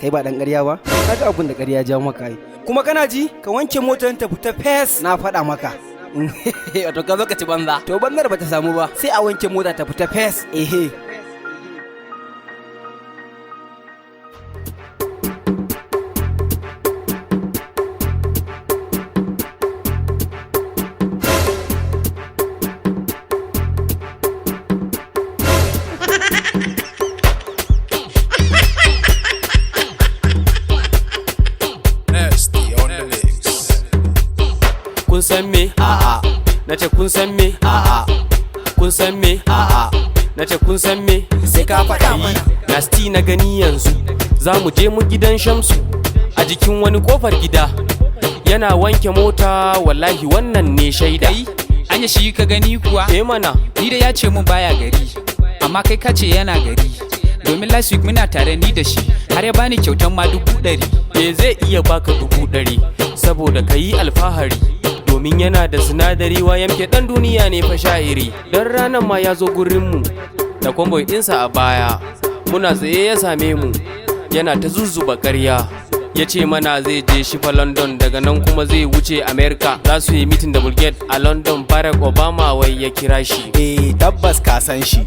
Kai ba dan ƙarya ba? Kaga abin da ƙarya ja maka yi. Kuma kana ji? Ka wanke motar ta fita fes na faɗa maka. Wato ka zo ka ci banza. To banzar bata samu ba. Sai a wanke mota ta fita fes. Kun san me? A'a. Nace kun san me? A'a. Kun san me? A'a. Nace kun san me? Sai ka faɗa mana. Nasti na gani yanzu. Za mu je mu gidan Shamsu a jikin wani kofar gida. Yana wanke mota wallahi wannan ne shaida. Anya shi ka gani kuwa? Mana. Ni da ya ce mun baya gari. Amma kai ka ce yana gari. Domin last week muna tare ni da shi. Har ya bani kyautan ma 100,000. Zai iya baka 100,000 saboda ka yi alfahari. Domin yana da sinadari wayamke dan duniya ne fa sha'iri. Dan ranar ma ya zo gurinmu da kwamboy ɗinsa a baya. Muna tsaye ya same mu yana ta zuzzuba ƙarya. Ya ce mana zai je shi fa London, daga nan kuma zai wuce America. Za su yi mitin da Bulgate a London. Barack Obama wai ya kira shi. Tabbas ka san shi.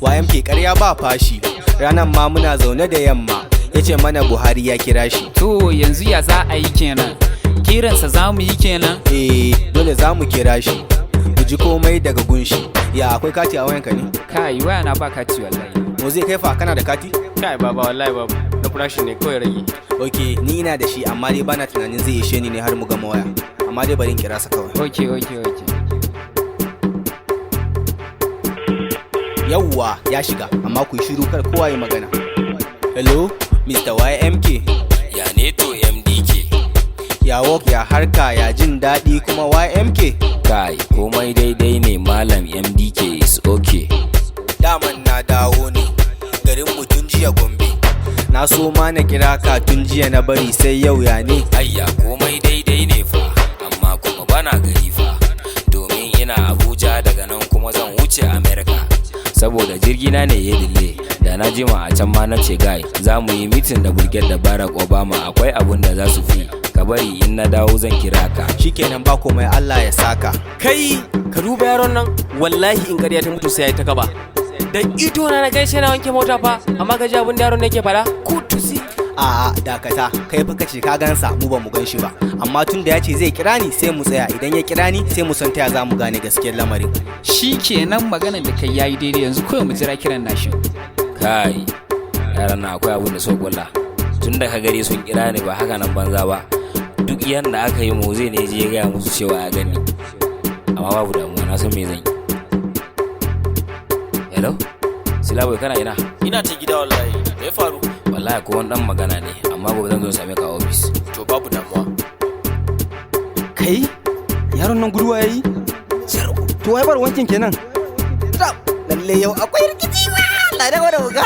Wayamke ƙarya ba fashi. Ranar ma muna zaune da yamma. Ya ce mana Buhari ya kira shi. To yanzu ya za a yi kenan? Kiransa za mu yi kenan? Dole za mu kira shi. Mu ji komai daga gunshi. Ya akwai kati a wayanka ne? Kai waya na ba kati wallahi. Mo zai kai fa kana da kati? Kai baba wallahi babu. Na flash ne kawai rage. Okay, ni ina da shi amma dai bana tunanin zai ishe ni ne har mu gama waya. Amma dai bari in kira sa kawai. Okay. Yawwa ya shiga amma ku shiru kar kowa ya magana. Hello, Mr. YMK. Ya ne to MDK. Ya work ya harka ya jin daɗi kuma YMK. Kai komai daidai ne malam MDK is okay. Daman na dawo ne garin mu tun jiya Gombe. Na so ma na kira ka tun jiya na bari sai yau ya ne. Ayya komai daidai ne fa amma kuma bana gari fa. Domin ina Abuja daga nan kuma zan wuce America. Saboda jirgina ne ya dille. Da na jima a can ma na ce guy za mu yi mitin da Bulgate da Barack Obama, akwai abun da za su fi. Ka bari in na dawo zan kira ka. Shikenan ba komai Allah ya saka. Kai ka duba yaron nan wallahi in ƙarya ta mutu sai ya ta kaba. Da ido na gaishe na wanke mota fa amma ka ji abin da yaron ne yake fada kutusi. A'a dakata kai fa kace ka gansa mu ba mu gan shi ba, amma tun da ya ce zai kira ni sai mu tsaya, idan ya kira ni sai mu san taya za mu gane gaskiyar lamarin. Shikenan maganar da kai yayi daidai, yanzu kawai mu jira kiran nashi. Kai yaran na akwai abun da so kulla. Tun da ka gari sun kira ni ba haka nan banza ba. Duk yanda aka yi mu zai ne je ya gaya musu cewa ya gani. Amma babu damuwa na san me zan yi. Hello? Silaboy kana ina? Ina ta gida wallahi. Me ya faru? Wallahi ko wani dan magana ne amma gobe zan zo same ka a office. To babu damuwa. Kai yaron nan guduwa yayi? To wai bar wankin kenan. Lalle yau akwai rikici wa. Allah da wada uga.